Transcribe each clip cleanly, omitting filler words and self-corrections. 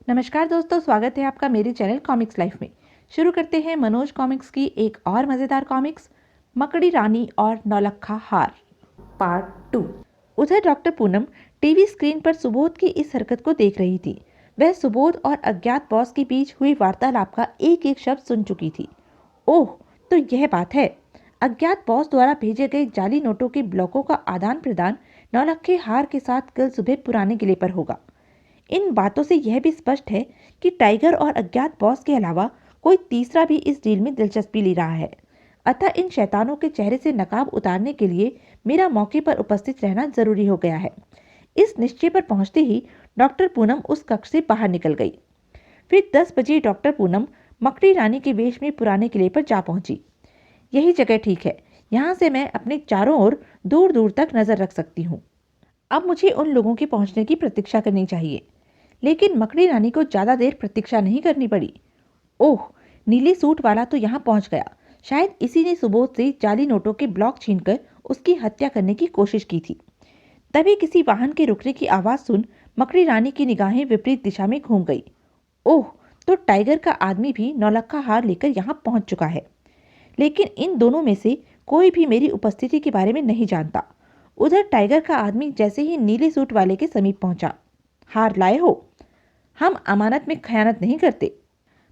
नमस्कार दोस्तों, स्वागत है आपका मेरे चैनल कॉमिक्स लाइफ में। शुरू करते हैं मनोज कॉमिक्स की एक और मज़ेदार कॉमिक्स, मकड़ी रानी और नौलक्खा हार पार्ट 2। उधर डॉक्टर पूनम टीवी स्क्रीन पर सुबोध की इस हरकत को देख रही थी। वह सुबोध और अज्ञात बॉस के बीच हुई वार्तालाप का एक एक शब्द सुन चुकी थी। ओह, तो यह बात है। अज्ञात बॉस द्वारा भेजे गए जाली नोटों के ब्लॉकों का आदान प्रदान नौलक्खे हार के साथ कल सुबह पुराने किले पर होगा। इन बातों से यह भी स्पष्ट है कि टाइगर और अज्ञात बॉस के अलावा कोई तीसरा भी इस डील में दिलचस्पी ले रहा है। अतः इन शैतानों के चेहरे से नकाब उतारने के लिए मेरा मौके पर उपस्थित रहना जरूरी हो गया है। इस निश्चय पर पहुंचते ही डॉक्टर पूनम उस कक्ष से बाहर निकल गई। फिर 10 बजे डॉक्टर पूनम मकड़ी रानी के वेश में पुराने किले पर जा पहुंची। यही जगह ठीक है, यहाँ से मैं अपने चारों ओर दूर दूर तक नजर रख सकती हूँ। अब मुझे उन लोगों के पहुंचने की प्रतीक्षा करनी चाहिए। लेकिन मकड़ी रानी को ज्यादा देर प्रतीक्षा नहीं करनी पड़ी। ओह, नीले सूट वाला तो यहाँ पहुंच गया। शायद इसी ने सुबोध से जाली नोटों के ब्लॉक छीनकर उसकी हत्या करने की कोशिश की थी। तभी किसी वाहन के रुकने की आवाज सुन मकड़ी रानी की निगाहें विपरीत दिशा में घूम गई। ओह, तो टाइगर का आदमी भी नौलक्खा हार लेकर यहाँ पहुंच चुका है। लेकिन इन दोनों में से कोई भी मेरी उपस्थिति के बारे में नहीं जानता। उधर टाइगर का आदमी जैसे ही नीले सूट वाले के समीप पहुंचा। हार लाए हो? हम अमानत में खयानत नहीं करते।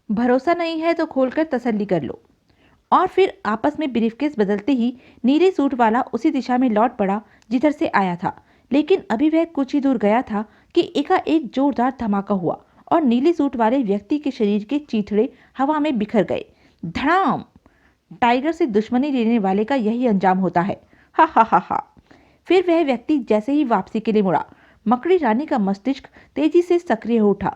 भरोसा नहीं है तो खोलकर तसल्ली कर लो। और फिर आपस में ब्रीफकेस बदलते ही नीले सूट वाला उसी दिशा में लौट पड़ा जिधर से आया था। लेकिन अभी वह कुछ ही दूर गया था कि एकाएक जोरदार धमाका हुआ और नीले सूट वाले व्यक्ति के शरीर के चीथड़े हवा में बिखर गए। धड़ाम! टाइगर से दुश्मनी लेने वाले का यही अंजाम होता है। हा हा हा हा। फिर वह व्यक्ति जैसे ही वापसी के लिए मुड़ा, मकड़ी रानी का मस्तिष्क तेजी से सक्रिय हो उठा।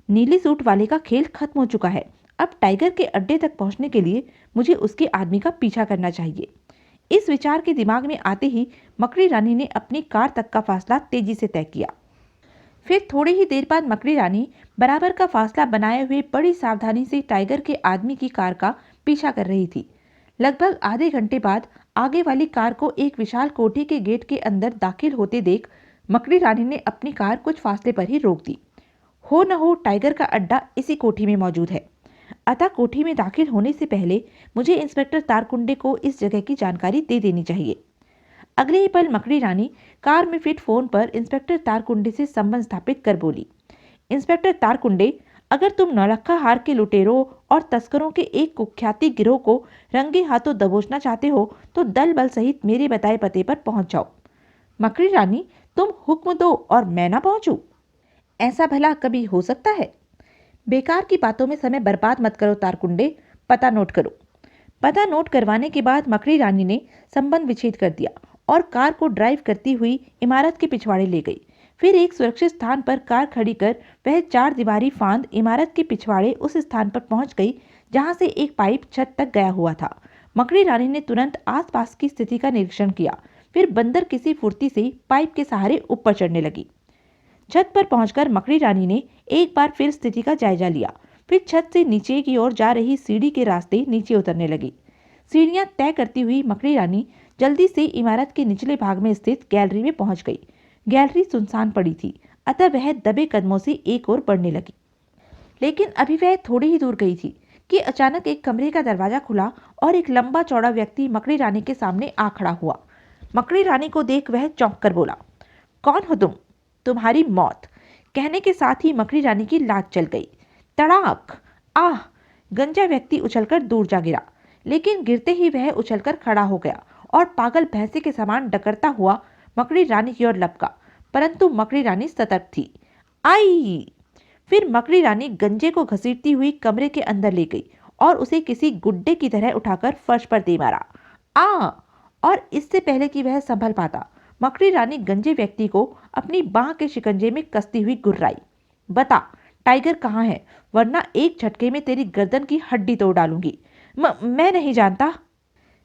नीले सूट वाले का खेल खत्म हो चुका है। अब टाइगर के अड्डे तक पहुंचने के लिए मुझे उसके आदमी का पीछा करना चाहिए। इस विचार के दिमाग में आते ही मकड़ी रानी ने अपनी कार तक का फासला तेजी से तय किया। फिर थोड़ी ही देर बाद मकड़ी रानी बराबर का फासला बनाए हुए बड़ी सावधानी से टाइगर के आदमी की कार का पीछा कर रही थी। लगभग आधे घंटे बाद आगे वाली कार को एक विशाल कोठी के गेट के अंदर दाखिल होते देख मकड़ी रानी ने अपनी कार कुछ फासले पर ही रोक दी। हो न हो टाइगर का अड्डा इसी कोठी में मौजूद है। अतः कोठी में दाखिल होने से पहले मुझे इंस्पेक्टर तारकुंडे को इस जगह की जानकारी दे देनी चाहिए। अगले ही पल मकड़ी रानी कार में फिट फोन पर इंस्पेक्टर तारकुंडे से संबंध स्थापित कर बोली। इंस्पेक्टर तारकुंडे, अगर तुम नौलक्खा हार के लुटेरों और तस्करों के एक कुख्याति गिरोह को रंगे हाथों दबोचना चाहते हो तो दल बल सहित मेरे बताए पते पर पहुंच जाओ। मकड़ी रानी, तुम हुक्म दो और मैं ना पहुंचूं? ऐसा भला कभी हो सकता है? बेकार की बातों में समय बर्बाद मत करो तारकुंडे, पता नोट करो। पता नोट करवाने के बाद मकड़ी रानी ने संबंध विच्छेद कर दिया और कार को ड्राइव करती हुई इमारत के पिछवाड़े ले गई। फिर एक सुरक्षित स्थान पर कार खड़ी कर वह 4 दीवारी फांद इमारत के पिछवाड़े उस स्थान पर पहुंच गई जहां से एक पाइप छत तक गया हुआ था। मकड़ी रानी ने तुरंत आसपास की स्थिति का निरीक्षण किया। फिर बंदर किसी फुर्ती से पाइप के सहारे ऊपर चढ़ने लगी। छत पर पहुंचकर मकड़ी रानी ने एक बार फिर स्थिति का जायजा लिया। फिर छत से नीचे की ओर जा रही सीढ़ी के रास्ते नीचे उतरने लगी। सीढ़ियां तय करती हुई मकड़ी रानी जल्दी से इमारत के निचले भाग में स्थित गैलरी में पहुंच गई। गैलरी सुनसान पड़ी थी, अतः वह दबे कदमों से एक ओर बढ़ने लगी। लेकिन अभी वह थोड़ी ही दूर गई थी कि अचानक एक कमरे का दरवाजा खुला और एक लंबा चौड़ा व्यक्ति मकड़ी रानी के सामने आ खड़ा हुआ। मकड़ी रानी को देख वह चौंक कर बोला, कौन हो तुम? तुम्हारी मौत! कहने के साथ ही मकड़ी रानी की लात चल गई। तड़ाक! आह! गंजा व्यक्ति उछलकर दूर जा गिरा। लेकिन गिरते ही वह उछलकर खड़ा हो गया और पागल भैंसे के समान डकरता हुआ मकड़ी रानी की ओर लपका। परंतु मकड़ी रानी सतर्क थी। आई! फिर मकड़ी रानी गंजे को घसीटती हुई कमरे के अंदर ले गई और उसे किसी गुड्डे की तरह उठाकर फर्श पर दे मारा। आ! और इससे पहले कि वह संभल पाता, मकड़ी रानी गंजे व्यक्ति को अपनी बाह के शिकंजे में कसती हुई गुर्राई। बता, टाइगर कहाँ है, वरना एक झटके में तेरी गर्दन की हड्डी तोड़ डालूंगी। मैं नहीं जानता।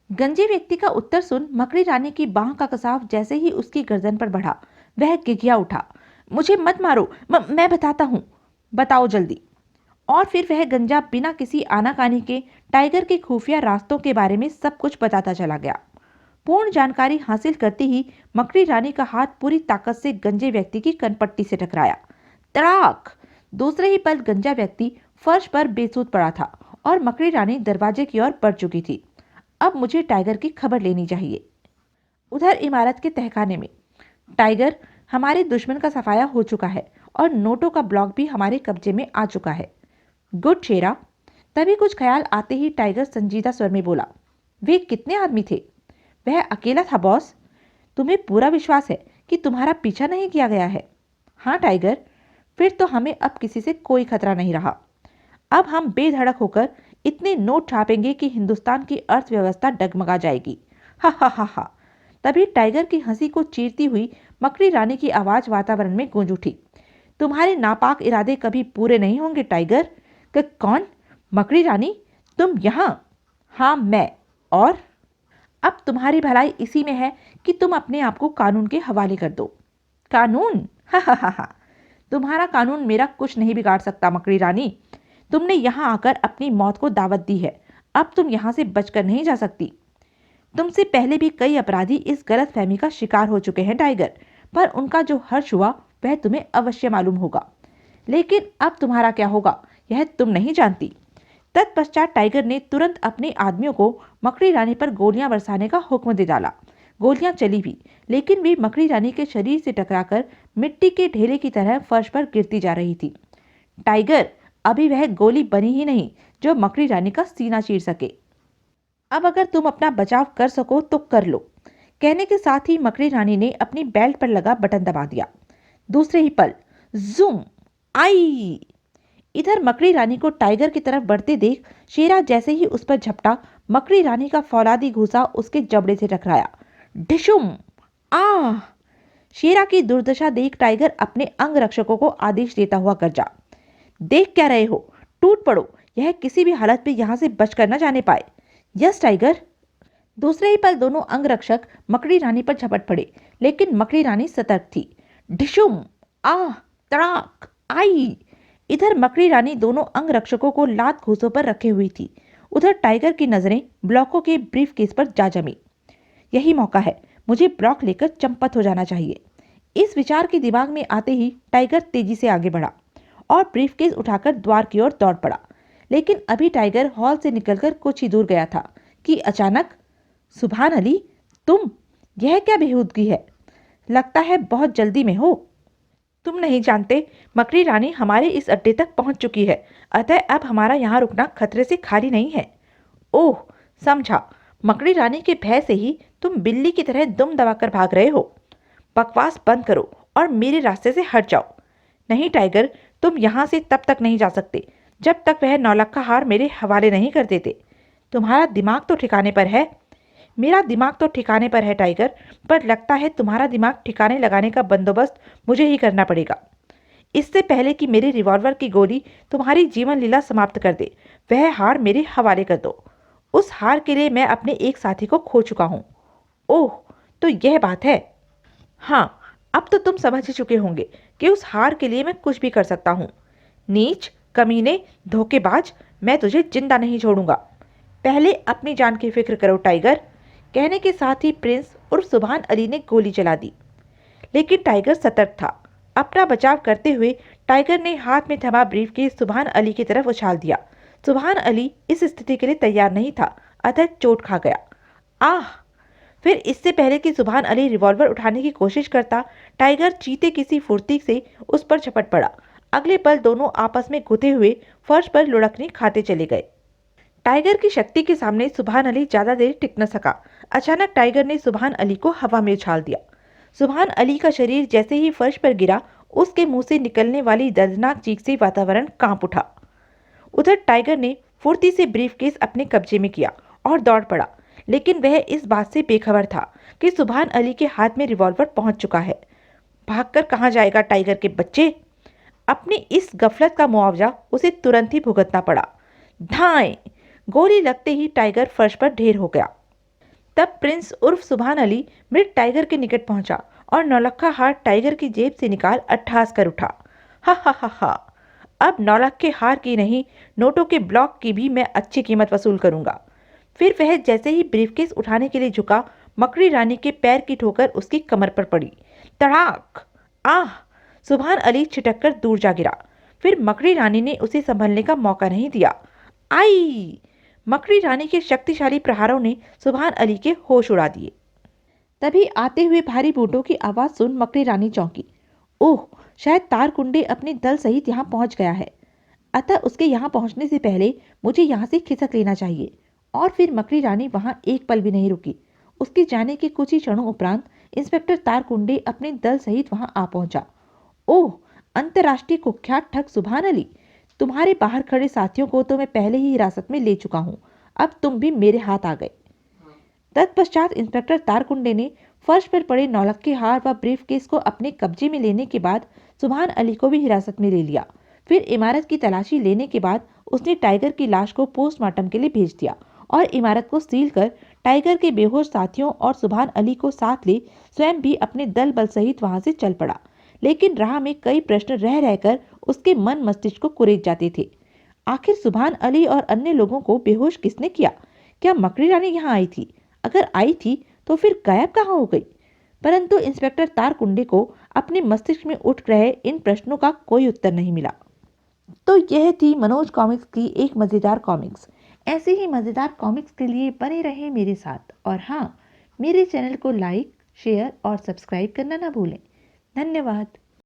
गंजे व्यक्ति का उत्तर सुन मकड़ी रानी की बाह का कसाव जैसे ही उसकी गर्दन पर बढ़ा, वह गिगिया उठा। मुझे मत मारो, मैं बताता हूँ। बताओ जल्दी। और फिर वह गंजा बिना किसी आनाकानी के टाइगर के खुफिया रास्तों के बारे में सब कुछ बताता चला गया। पूर्ण जानकारी हासिल करते ही मकड़ी रानी का हाथ पूरी ताकत से गंजे व्यक्ति की कनपट्टी से टकराया। तड़ाक! दूसरे ही पल गंजा व्यक्ति फर्श पर बेसुध पड़ा था और मकड़ी रानी दरवाजे की ओर बढ़ चुकी थी। अब मुझे टाइगर की खबर लेनी चाहिए। उधर इमारत के तहखाने में, टाइगर, हमारे दुश्मन का सफाया हो चुका है और नोटों का ब्लॉक भी हमारे कब्जे में आ चुका है। गुड शेरा। तभी कुछ ख्याल आते ही टाइगर संजीदा स्वर में बोला, वे कितने आदमी थे? वह अकेला था बॉस। तुम्हें पूरा विश्वास है कि तुम्हारा पीछा नहीं किया गया है? हाँ टाइगर, फिर तो हमें अब किसी से कोई खतरा नहीं रहा। अब हम बेधड़क होकर इतने नोट छापेंगे कि हिंदुस्तान की अर्थव्यवस्था डगमगा जाएगी। हा हा हा हा। तभी टाइगर की हंसी को चीरती हुई मकड़ी रानी की आवाज वातावरण में गूंज उठी। तुम्हारे नापाक इरादे कभी पूरे नहीं होंगे टाइगर। कौन? मकड़ी रानी, तुम यहाँ? हाँ मैं। और अब तुम्हारी भलाई इसी में है कि तुम अपने आप को कानून के हवाले कर दो। कानून? हा हा हा हा। तुम्हारा कानून मेरा कुछ नहीं बिगाड़ सकता मकड़ी रानी। तुमने यहाँ आकर अपनी मौत को दावत दी है। अब तुम यहाँ से बचकर नहीं जा सकती। तुमसे पहले भी कई अपराधी इस गलत फहमी का शिकार हो चुके हैं टाइगर, पर उनका जो हर्ष हुआ वह तुम्हें अवश्य मालूम होगा। लेकिन अब तुम्हारा क्या होगा यह तुम नहीं जानती। तत्पश्चात टाइगर ने तुरंत अपने आदमियों को मकड़ी रानी पर गोलियां बरसाने का हुक्म दे डाला। गोलियां चली भी, लेकिन वे मकड़ी रानी के शरीर से टकराकर मिट्टी के ढेले की तरह फर्श पर गिरती जा रही थी। टाइगर, अभी वह गोली बनी ही नहीं जो मकड़ी रानी का सीना चीर सके। अब अगर तुम अपना बचाव कर सको तो कर लो। कहने के साथ ही मकड़ी रानी ने अपनी बेल्ट पर लगा बटन दबा दिया। दूसरे ही पल जूम आई। इधर मकड़ी रानी को टाइगर की तरफ बढ़ते देख शेरा जैसे ही उस पर झपटा, मकड़ी रानी का फौलादी घूसा उसके जबड़े से टकराया। डिशुम! आह! शेरा की दुर्दशा देख टाइगर अपने अंग रक्षकों को आदेश देता हुआ गरजा, देख क्या रहे हो? टूट पड़ो, यह किसी भी हालत में यहां से बचकर न जाने पाए। Yes tiger. दूसरे ही पल दोनों अंग रक्षक मकड़ी रानी पर झपट पड़े, लेकिन मकड़ी रानी सतर्क थी। डिशुम! आह! तड़ाक! आई! इधर मकड़ी रानी दोनों अंग रक्षकों को लात घूसों पर रखे हुई थी। उधर टाइगर की नजरें ब्लॉकों के ब्रीफ केस पर जा जमी। यही मौका है, मुझे ब्लॉक लेकर चंपत हो जाना चाहिए। इस विचार के दिमाग में आते ही टाइगर तेजी से आगे बढ़ा और ब्रीफकेस उठाकर द्वार की ओर दौड़ पड़ा। लेकिन अभी टाइगर हॉल से निकलकर कुछ ही दूर गया था कि अचानक, सुभान अली, तुम! यह क्या बेहूदगी है? लगता है बहुत जल्दी में हो। तुम नहीं जानते, मकड़ी रानी हमारे इस अड्डे तक पहुंच चुकी है, अतः अब हमारा यहाँ रुकना खतरे से खाली नहीं है। ओह, समझा। मकड़ी रानी के भय से ही तुम बिल्ली की तरह दुम दबाकर भाग रहे हो। बकवास बंद करो और मेरे रास्ते से हट जाओ। नहीं टाइगर, तुम यहाँ से तब तक नहीं जा सकते जब तक वह नौलखा हार मेरे हवाले नहीं कर देते। तुम्हारा दिमाग तो ठिकाने पर है। मेरा दिमाग तो ठिकाने पर है टाइगर, पर लगता है तुम्हारा दिमाग ठिकाने लगाने का बंदोबस्त मुझे ही करना पड़ेगा। इससे पहले कि मेरे रिवॉल्वर की गोली तुम्हारी जीवन लीला समाप्त कर दे, वह हार मेरे हवाले कर दो। उस हार के लिए मैं अपने एक साथी को खो चुका हूँ। ओह, तो यह बात है। हाँ, अब तो तुम समझ ही चुके होंगे कि उस हार के लिए मैं कुछ भी कर सकता हूँ। नीच, कमीने, धोखेबाज, मैं तुझे जिंदा नहीं छोड़ूंगा। पहले अपनी जान की फिक्र करो टाइगर। कहने के साथ ही प्रिंस उर्फ सुभान अली ने गोली चला दी। लेकिन टाइगर सतर्क था। अपना बचाव करते हुए टाइगर ने हाथ में थमा ब्रीफकेस सुभान अली की तरफ उछाल दिया। सुभान अली इस स्थिति के लिए तैयार नहीं था, अतः चोट खा गया। आह! फिर इससे पहले कि सुभान अली रिवॉल्वर उठाने की कोशिश करता, टाइगर चीते किसी फुर्ती से उस पर झपट पड़ा। अगले पल दोनों आपस में घुते हुए फर्श पर लुढ़कनी खाते चले गए। टाइगर की शक्ति के सामने सुभान अली ज्यादा देर टिक न सका। अचानक टाइगर ने सुभान अली को हवा में उछाल दिया। सुभान अली का शरीर जैसे ही फर्श पर गिरा, उसके मुंह से निकलने वाली दर्दनाक चीख से वातावरण कांप उठा। उधर टाइगर ने फुर्ती से ब्रीफकेस अपने कब्जे में किया और दौड़ पड़ा, लेकिन वह इस बात से बेखबर था कि सुभान अली के हाथ में रिवॉल्वर पहुंच चुका है। भागकर कहां जाएगा टाइगर के बच्चे? अपनी इस गफलत का मुआवजा उसे तुरंत ही भुगतना पड़ा। धाएं! गोली लगते ही टाइगर फर्श पर ढेर हो गया। तब प्रिंस उर्फ सुभान अली मृत टाइगर के निकट पहुंचा और नौलखा हार टाइगर की जेब से निकाल अट्ठास कर उठा। हा हा हा हा! अब नौलखे हार की नहीं, नोटों के ब्लॉक की भी मैं अच्छी कीमत वसूल करूंगा। फिर वह जैसे ही ब्रीफकेस उठाने के लिए झुका, मकड़ी रानी के पैर की ठोकर उसकी कमर पर पड़ी। तड़ाक! आह! सुभान अली छिटक कर दूर जा गिरा। फिर मकड़ी रानी ने उसे संभलने का मौका नहीं दिया। आई! मकड़ी रानी के शक्तिशाली प्रहारों ने सुभान अली के होश उड़ा दिए। तभी आते हुए भारी बूटों की आवाज सुन मकड़ी रानी चौंकी। ओह, शायद तारकुंडे अपने दल सहित यहाँ पहुंच गया है। अतः उसके यहाँ पहुंचने से पहले मुझे यहाँ से खिसक लेना चाहिए। और फिर मकड़ी रानी वहां एक पल भी नहीं रुकी। उसके जाने के कुछ ही क्षणों उपरांत इंस्पेक्टर तारकुंडे अपने दल सहित वहां आ पहुंचा। ओह, अंतर्राष्ट्रीय कुख्यात ठग सुभान अली, तुम्हारे बाहर खड़े साथियों को तो मैं पहले ही हिरासत में ले चुका हूँ। अब तुम भी मेरे हाथ आ गए। तत्पश्चात इंस्पेक्टर तारकुंडे ने फर्श पर पड़े नौलक्खे हार व ब्रीफकेस को अपने कब्जे में लेने के बाद सुभान अली को भी हिरासत में ले लिया। फिर इमारत की तलाशी लेने के बाद उसने टाइगर की लाश को पोस्टमार्टम के लिए भेज दिया और इमारत को सील कर टाइगर के बेहोश साथियों और सुभान अली को साथ ले स्वयं भी अपने दल बल सहित वहां से चल पड़ा। लेकिन राह में कई प्रश्न रह रहकर उसके मन मस्तिष्क को कुरेद जाते थे। आखिर सुभान अली और अन्य लोगों को बेहोश किसने किया? क्या मकड़ी रानी यहाँ आई थी? अगर आई थी तो फिर गायब कहाँ हो गई? परंतु इंस्पेक्टर तारकुंडे को अपने मस्तिष्क में उठ रहे इन प्रश्नों का कोई उत्तर नहीं मिला। तो यह थी मनोज कॉमिक्स की एक मज़ेदार कॉमिक्स। ऐसे ही मज़ेदार कॉमिक्स के लिए बने रहें मेरे साथ। और हाँ, मेरे चैनल को लाइक, शेयर और सब्सक्राइब करना ना भूलें। धन्यवाद।